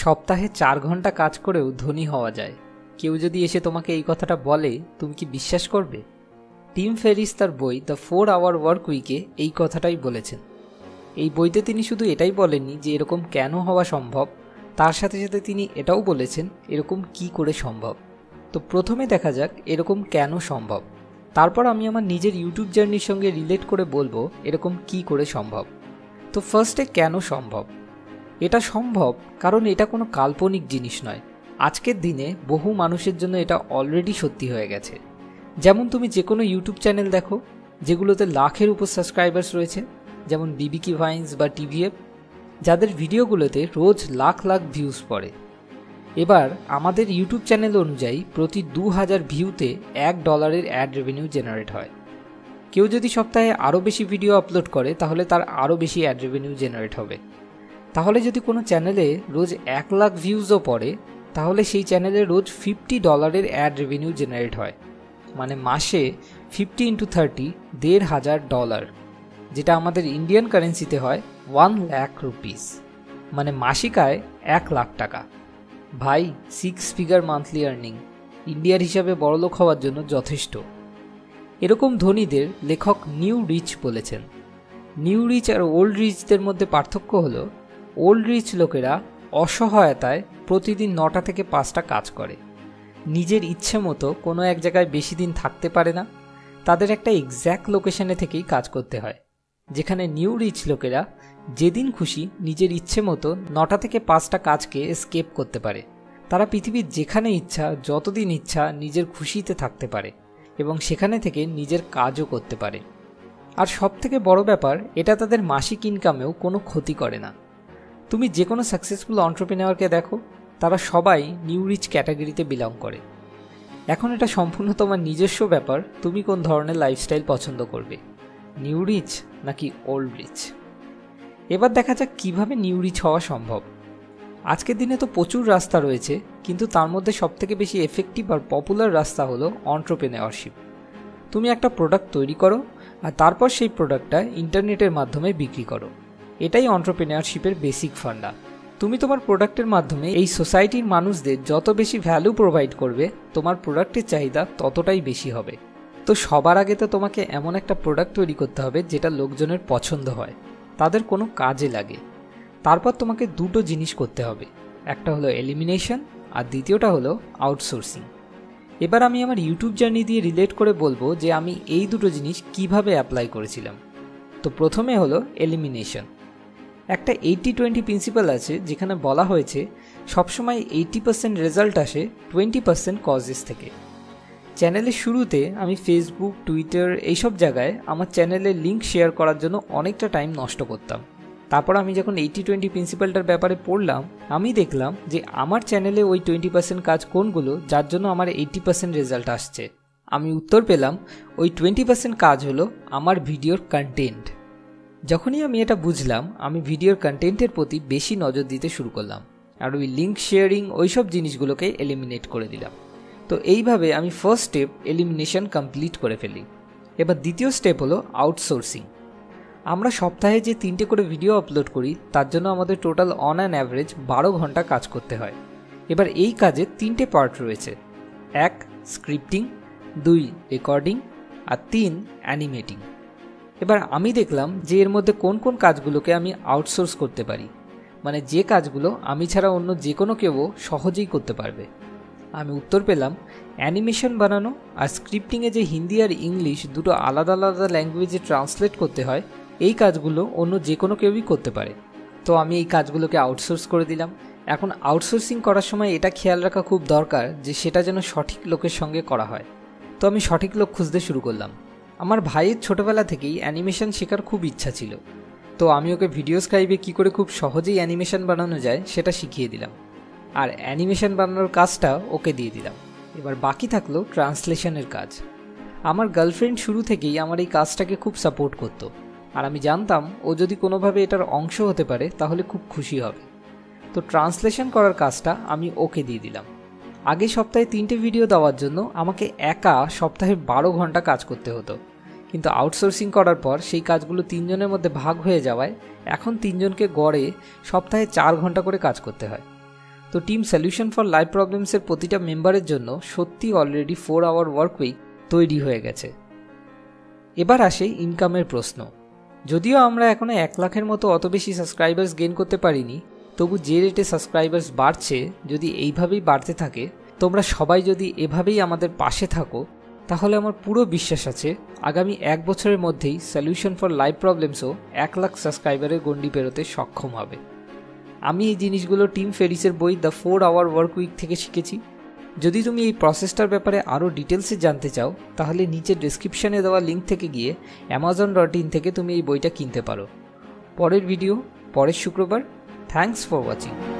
সপ্তাহে 4 ঘন্টা কাজ করেও ধনী হওয়া যায়। কেউ যদি এসে তোমাকে এই কথাটা বলে, তুমি কি বিশ্বাস করবে? টিম ফেরিস তার বই দ্য 4 আওয়ার ওয়ার্ক উইকে এই কথাটাই বলেছেন। এই বইতে তিনি শুধু এটাই বলেননি যে এরকম কেন হওয়া সম্ভব, তার সাথে সাথে তিনি এটাও বলেছেন এরকম কি করে সম্ভব। তো প্রথমে দেখা যাক এরকম কেন সম্ভব, তারপর আমি আমার নিজের ইউটিউব জার্নির সঙ্গে রিলেট করে বলবো এরকম কি করে সম্ভব। তো ফার্স্টে কেন সম্ভব? এটা সম্ভব কারণ এটা কোনো কাল্পনিক জিনিস নয়। আজকের দিনে বহু মানুষের জন্য এটা অলরেডি সত্যি হয়ে গেছে। যেমন তুমি যে কোনো ইউটিউব চ্যানেল দেখো যেগুলোতে লাখের উপর সাবস্ক্রাইবার্স রয়েছে, যেমন বিবিকি ভাইন্স বা টিভিএফ, যাদের ভিডিওগুলোতে রোজ লাখ লাখ ভিউজ পড়ে। এবার আমাদের ইউটিউব চ্যানেল অনুযায়ী প্রতি 2000 ভিউতে $1 অ্যাড রেভিনিউ জেনারেট হয়। কেউ যদি সপ্তাহে আরও বেশি ভিডিও আপলোড করে তাহলে তার আরও বেশি অ্যাড রেভিনিউ জেনারেট হবে। তাহলে যদি কোনো চ্যানেলে রোজ 1 লাখ ভিউজও পড়ে তাহলে সেই চ্যানেলে রোজ $50 অ্যাড রেভিনিউ জেনারেট হয়, মানে মাসে 50 × 30 $1,500, যেটা আমাদের ইন্ডিয়ান কারেন্সিতে হয় 1 লাখ রুপিস, মানে মাসিক আয় 1 লাখ টাকা। ভাই, 6 ফিগার মান্থলি আর্নিং ইন্ডিয়ার হিসাবে বড়লোক হওয়ার জন্য যথেষ্ট। এরকম ধনীদের লেখক নিউ রিচ বলেছেন। নিউ রিচ আর ওল্ড রিচদের মধ্যে পার্থক্য হলো, ওল্ড রিচ লোকেরা অসহায়তায় প্রতিদিন 9টা থেকে 5টা কাজ করে, নিজের ইচ্ছে মতো কোনো এক জায়গায় বেশি দিন থাকতে পারে না, তাদের একটা এক্স্যাক্ট লোকেশনে থেকেই কাজ করতে হয়। যেখানে নিউ রিচ লোকেরা যেদিন খুশি নিজের ইচ্ছে মতো 9টা থেকে 5টা কাজকে স্কেপ করতে পারে। তারা পৃথিবীর যেখানে ইচ্ছা যতদিন ইচ্ছা নিজের খুশিতে থাকতে পারে এবং সেখানে থেকে নিজের কাজও করতে পারে। আর সবথেকে বড় ব্যাপার, এটা তাদের মাসিক ইনকামেও কোনো ক্ষতি করে না। তুমি যে কোনো সাকসেসফুল এন্টারপ্রেনিউরকে দেখো, তারা সবাই নিউ রিচ ক্যাটাগরিতে বিলং করে। এখন এটা সম্পূর্ণ তোমার নিজস্ব ব্যাপার, তুমি কোন ধরনের লাইফস্টাইল পছন্দ করবে, নিউ রিচ নাকি ওল্ড রিচ। এবার দেখা যাক কিভাবে নিউ রিচ হওয়া সম্ভব। আজকের দিনে তো প্রচুর রাস্তা রয়েছে, কিন্তু তার মধ্যে সবথেকে বেশি এফেক্টিভ আর পপুলার রাস্তা হলো এন্টারপ্রেনিউরশিপ। তুমি একটা প্রোডাক্ট তৈরি করো আর তারপর সেই প্রোডাক্টটা ইন্টারনেটের মাধ্যমে বিক্রি করো। এটাই এন্টারপ্রেনিউরশিপের বেসিক ফান্ডা। তুমি তোমার প্রোডাক্টের মাধ্যমে এই সোসাইটির মানুষদের যত বেশি ভ্যালু প্রোভাইড করবে, তোমার প্রোডাক্টের চাহিদা ততটাই বেশি হবে। তো সবার আগে তো তোমাকে এমন একটা প্রোডাক্ট তৈরি করতে হবে যেটা লোকজনের পছন্দ হয়, তাদের কোনো কাজে লাগে। তারপর তোমাকে দুটো জিনিস করতে হবে, একটা হলো এলিমিনেশন আর দ্বিতীয়টা হলো আউটসোর্সিং। এবার আমি আমার ইউটিউব জার্নি দিয়ে রিলেট করে বলবো যে আমি এই দুটো জিনিস কিভাবে অ্যাপ্লাই করেছিলাম। তো প্রথমে হলো এলিমিনেশন। একটা 80-20 প্রিন্সিপাল আছে, যেখানে বলা হয়েছে সবসময় 80% রেজাল্ট আসে 20% কজেস থেকে। চ্যানেলের শুরুতে আমি ফেসবুক, টুইটার এইসব জায়গায় আমার চ্যানেলের লিঙ্ক শেয়ার করার জন্য অনেকটা টাইম নষ্ট করতাম। তারপর আমি যখন 80-20 প্রিন্সিপালটার ব্যাপারে পড়লাম, আমি দেখলাম যে আমার চ্যানেলে ওই 20% কাজ কোনগুলো যার জন্য আমার 80% রেজাল্ট আসছে। আমি উত্তর পেলাম ওই 20% কাজ হলো আমার ভিডিওর কন্টেন্ট। যখনই আমি এটা বুঝলাম, আমি ভিডিওর কন্টেন্টের প্রতি বেশি নজর দিতে শুরু করলাম আর ওই লিঙ্ক শেয়ারিং ওইসব জিনিসগুলোকে এলিমিনেট করে দিলাম। তো এইভাবে আমি ফার্স্ট স্টেপ এলিমিনেশন কমপ্লিট করে ফেলি। এবার দ্বিতীয় স্টেপ হলো আউটসোর্সিং। আমরা সপ্তাহে যে 3টে করে ভিডিও আপলোড করি তার জন্য আমাদের টোটাল অন অ্যান অ্যাভারেজ 12 ঘন্টা কাজ করতে হয়। এবার এই কাজে 3টে পার্ট রয়েছে, 1 স্ক্রিপ্টিং, 2 রেকর্ডিং আর 3 অ্যানিমেটিং। এবার আমি দেখলাম যে এর মধ্যে কোন কোন কাজগুলোকে আমি আউটসোর্স করতে পারি, মানে যে কাজগুলো আমি ছাড়া অন্য যে কোনো কেউ সহজেই করতে পারবে। আমি উত্তর পেলাম অ্যানিমেশন বানানো আর স্ক্রিপ্টিংয়ে যে হিন্দি আর ইংলিশ দুটো আলাদা আলাদা ল্যাঙ্গুয়েজে ট্রান্সলেট করতে হয়, এই কাজগুলো অন্য যে কোনো কেউই করতে পারে। তো আমি এই কাজগুলোকে আউটসোর্স করে দিলাম। এখন আউটসোর্সিং করার সময় এটা খেয়াল রাখা খুব দরকার যে সেটা যেন সঠিক লোকের সঙ্গে করা হয়। তো আমি সঠিক লোক খুঁজতে শুরু করলাম। আমার ভাইয়ের ছোটোবেলা থেকেই অ্যানিমেশন শেখার খুব ইচ্ছা ছিল, তো আমি ওকে ভিডিও স্ক্রাইবে কী করে খুব সহজেই অ্যানিমেশন বানানো যায় সেটা শিখিয়ে দিলাম আর অ্যানিমেশন বানানোর কাজটা ওকে দিয়ে দিলাম। এবার বাকি থাকলো ট্রান্সলেশনের কাজ। আমার গার্লফ্রেন্ড শুরু থেকেই আমার এই কাজটাকে খুব সাপোর্ট করতো আর আমি জানতাম ও যদি কোনোভাবে এটার অংশ হতে পারে তাহলে খুব খুশি হবে। তো ট্রান্সলেশন করার কাজটা আমি ওকে দিয়ে দিলাম। আগে সপ্তাহে 3টে ভিডিও দেওয়ার জন্য আমাকে একা সপ্তাহে 12 ঘন্টা কাজ করতে হতো, কিন্তু আউটসোর্সিং করার পর সেই কাজগুলো 3 জনের মধ্যে ভাগ হয়ে যাওয়ায় এখন 3 জনকে গড়ে সপ্তাহে 4 ঘন্টা করে কাজ করতে হয়। তো টিম সলিউশন ফর লাইফ প্রবলেমসের প্রতিটা মেম্বারের জন্য সত্যি অলরেডি 4 আওয়ার ওয়ার্ক উইক তৈরি হয়ে গেছে। এবার আসে ইনকামের প্রশ্ন। যদিও আমরা এখনো 1 লাখের মতো অত বেশি সাবস্ক্রাইবার্স গেইন করতে পারিনি, তবু যে রেটে সাবস্ক্রাইবার্স বাড়ছে, যদি এইভাবেই বাড়তে থাকে, তোমরা সবাই যদি এভাবেই আমাদের পাশে থাকো, তাহলে আমার পুরো বিশ্বাস আছে আগামী 1 বছরের মধ্যেই সলিউশন ফর লাইফ প্রবলেমসও 1 লাখ সাবস্ক্রাইবারের গণ্ডি পেরোতে সক্ষম হবে। আমি এই জিনিসগুলো টিম ফেরিসের বই দ্য 4 আওয়ার ওয়ার্ক উইক থেকে শিখেছি। যদি তুমি এই প্রসেসটার ব্যাপারে আরও ডিটেলসে জানতে চাও, তাহলে নিচে ডেসক্রিপশনে দেওয়া লিঙ্ক থেকে গিয়ে amazon.in থেকে তুমি এই বইটা কিনতে পারো। পরের ভিডিও পরের শুক্রবার। Thanks for watching.